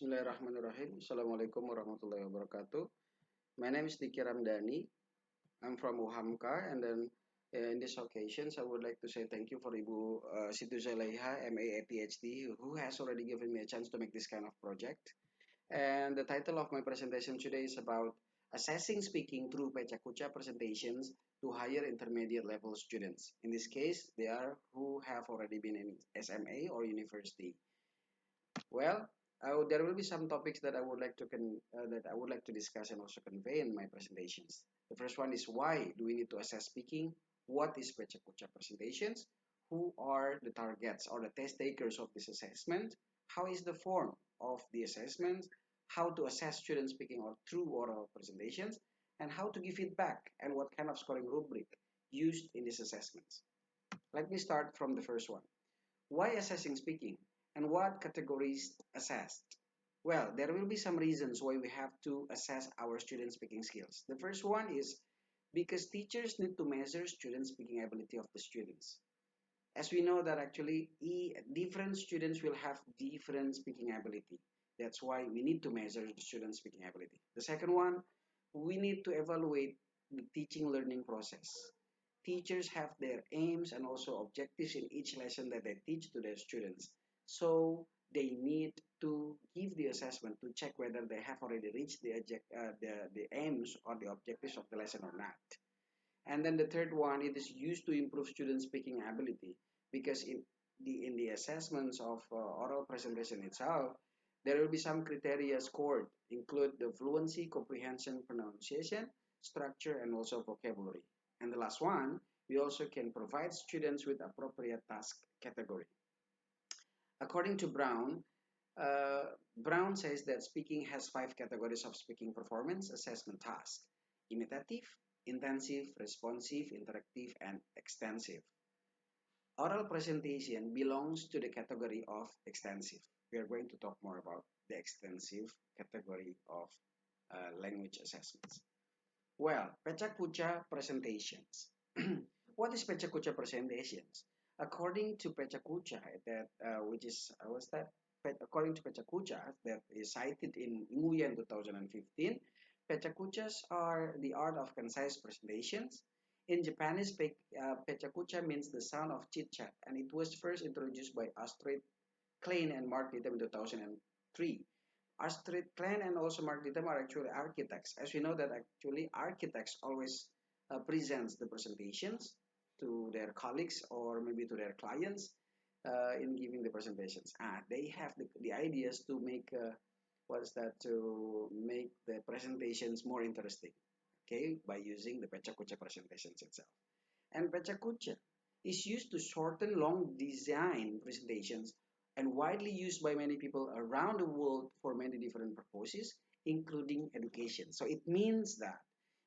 Bismillahirrahmanirrahim. Assalamualaikum warahmatullahi wabarakatuh. My name is Dytham. I'm from UHAMKA, and then in this occasion, I would like to say thank you for Ibu Situ Zalaiha, MA PhD, who has already given me a chance to make this kind of project. And the title of my presentation today is about assessing speaking through Pecha Kucha presentations to higher intermediate level students. In this case, they are who have already been in SMA or university. Well, there will be some topics that I would like to discuss and also convey in my presentations. The first one is why do we need to assess speaking? What is Pecha presentations? Who are the targets or the test takers of this assessment? How is the form of the assessment? How to assess students speaking or through oral presentations? And how to give feedback and what kind of scoring rubric used in these assessments. Let me start from the first one. Why assessing speaking? And what categories assessed? Well, there will be some reasons why we have to assess our student speaking skills. The first one is because teachers need to measure student speaking ability of the students. As we know that actually different students will have different speaking ability. That's why we need to measure the student speaking ability. The second one, we need to evaluate the teaching learning process. Teachers have their aims and also objectives in each lesson that they teach to their students. So they need to give the assessment to check whether they have already reached the aims or the objectives of the lesson or not. And then the third one, it is used to improve student speaking ability because in the assessments of oral presentation itself, there will be some criteria scored, include the fluency, comprehension, pronunciation, structure, and also vocabulary. And the last one, we also can provide students with appropriate task category. According to Brown says that speaking has 5 categories of speaking performance assessment task: imitative, intensive, responsive, interactive, and extensive. Oral presentation belongs to the category of extensive. We are going to talk more about the extensive category of language assessments. Well, Pecha Kucha presentations. What is Pecha Kucha presentations? According to Pecha Kucha, which is what's that? According to Pecha Kucha, that is cited in Nguyen 2015, Pechakuchas are the art of concise presentations. In Japanese, Pechakucha means the sound of chitchat, and it was first introduced by Astrid, Klein, and Mark Dytham in 2003. Astrid, Klein, and also Mark Dytham are actually architects. As we know that actually architects always presents the presentations to their colleagues or maybe to their clients in giving the presentations. They have the ideas to make what's that to make the presentations more interesting. Okay, by using the Pecha presentations itself. And Pecha is used to shorten long design presentations and widely used by many people around the world for many different purposes, including education. So it means that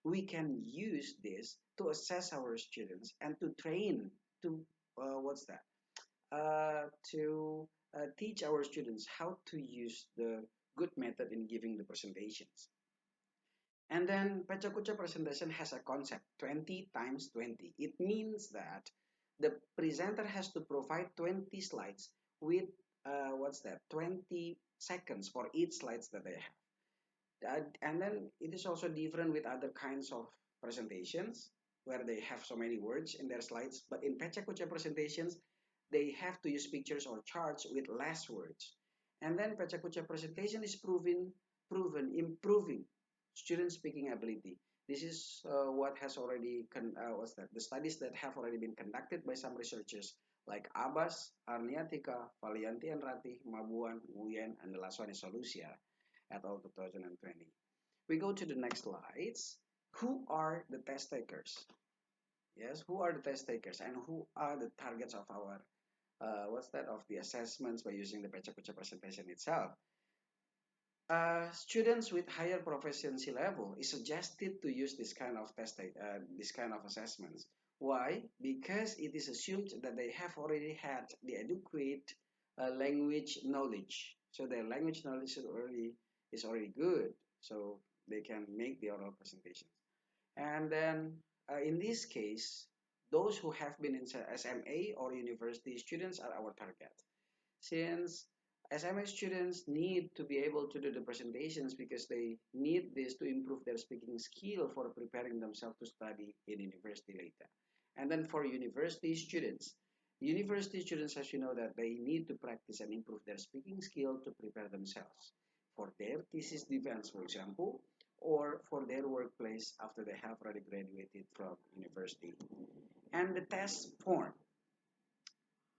we can use this to assess our students and to train to what's that to teach our students how to use the good method in giving the presentations. And then Pechakucha presentation has a concept 20 times 20. It means that the presenter has to provide 20 slides with what's that 20 seconds for each slides that they have. And then it is also different with other kinds of presentations where they have so many words in their slides. But in Pechakucha presentations, they have to use pictures or charts with less words. And then Pechakucha presentation is proven improving student speaking ability. This is what has already what's that? The studies that have already been conducted by some researchers like Abbas, Arniatika, Valianti and Ratih, Mabuan, Nguyen, and the last one is Solusia at all 2020. We go to the next slides. Who are the test takers? Yes, who are the test takers and who are the targets of our what's that of the assessments by using the Pecha presentation itself? Students with higher proficiency level is suggested to use this kind of assessments. Why? Because it is assumed that they have already had the adequate language knowledge. So their language knowledge is already good. So they can make the oral presentations. And then in this case, those who have been in SMA or university students are our target. Since SMS students need to be able to do the presentations because they need this to improve their speaking skill for preparing themselves to study in university later. And then for university students, as you know, that they need to practice and improve their speaking skill to prepare themselves for their thesis defense, for example, or for their workplace after they have already graduated from university. And the test form.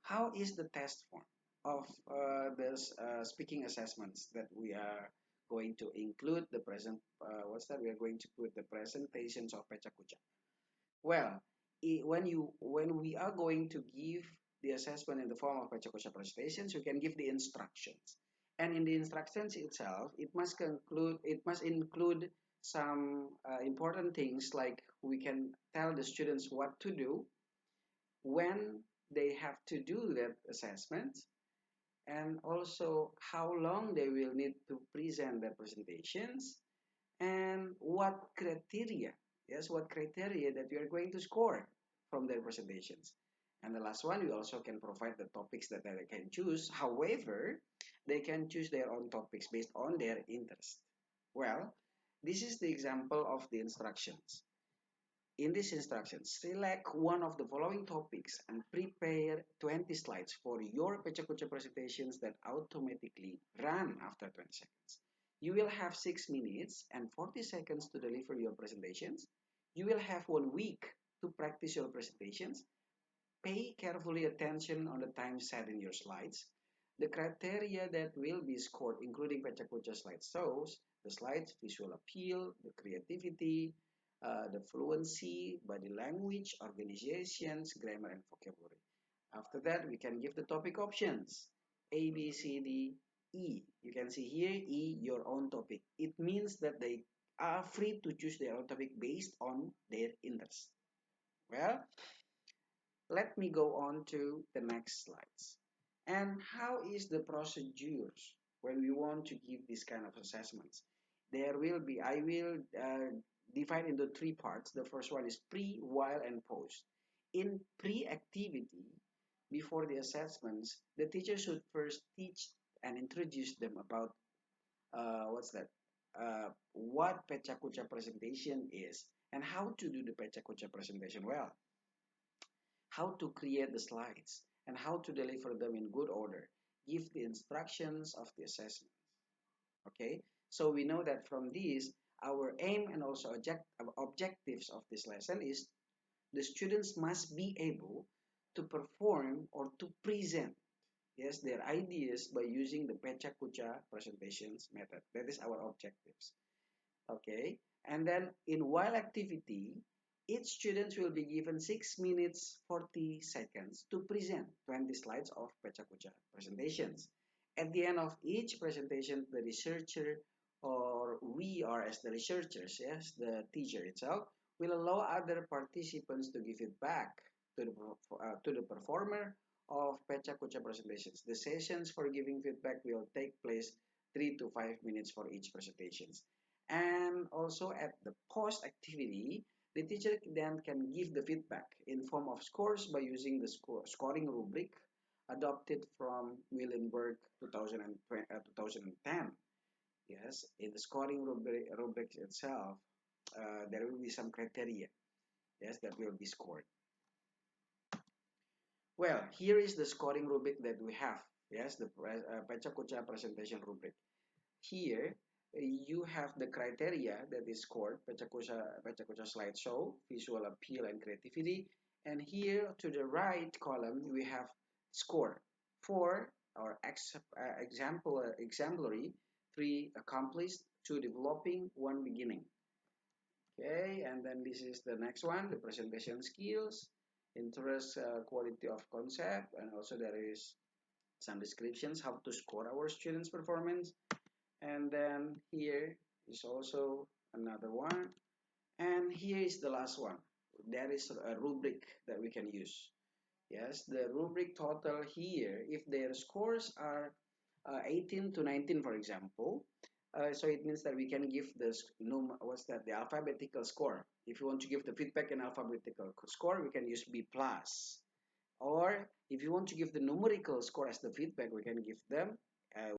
How is the test form of this speaking assessments that we are going to include the present? What's that? We are going to put the presentations of Pecha Kucha. Well, when we are going to give the assessment in the form of Pecha Kucha presentations, we can give the instructions, and in the instructions itself, it must include some important things like we can tell the students what to do when they have to do that assessment, and also how long they will need to present their presentations, and what criteria that you are going to score from their presentations. And the last one, we also can provide the topics that they can choose. However, they can choose their own topics based on their interest. Well, this is the example of the instructions. In these instructions, select one of the following topics and prepare 20 slides for your Pecha presentations that automatically run after 20 seconds. You will have 6 minutes and 40 seconds to deliver your presentations. You will have 1 week to practice your presentations. Pay carefully attention on the time set in your slides. The criteria that will be scored, including Pecha slides, shows the slides, visual appeal, the creativity, the fluency, body language, organizations, grammar, and vocabulary. After that, we can give the topic options. A, B, C, D, E. You can see here, E, your own topic. It means that they are free to choose their own topic based on their interest. Well, let me go on to the next slides. And how is the procedures when we want to give this kind of assessments? I will divide into 3 parts. The first one is pre, while, and post. In pre-activity, before the assessments, the teacher should first teach and introduce them about what Pecha Kucha presentation is and how to do the Pecha Kucha presentation well, how to create the slides, and how to deliver them in good order. Give the instructions of the assessment. Okay, so we know that from this, our aim and also objectives of this lesson is the students must be able to perform or to present, yes, their ideas by using the Pecha Kucha presentations method. That is our objectives. Okay, and then in while activity, each student will be given 6 minutes 40 seconds to present 20 slides of Pecha Kucha presentations. At the end of each presentation, the researcher, or we are as the researchers, yes, the teacher itself, will allow other participants to give feedback to the performer of Pecha Kucha presentations. The sessions for giving feedback will take place 3 to 5 minutes for each presentations. And also at the post activity, the teacher then can give the feedback in form of scores by using the scoring rubric adopted from Muhlenberg 2010. Yes, in the scoring rubric itself, there will be some criteria, yes, that will be scored. Well, here is the scoring rubric that we have. Yes, the Pecha presentation rubric. Here, you have the criteria that is scored, Pecha slideshow, visual appeal and creativity. And here to the right column, we have score for our exemplary, 3 accomplished, 2 developing, 1 beginning. Okay, and then this is the next one, the presentation skills, interest, quality of concept, and also there is some descriptions how to score our students' performance. And then here is also another one, and here is the last one. There is a rubric that we can use. Yes, the rubric total here, if their scores are 18 to 19, for example, so it means that we can give the alphabetical score. If you want to give the feedback in alphabetical score, we can use B plus. Or if you want to give the numerical score as the feedback, we can give them uh,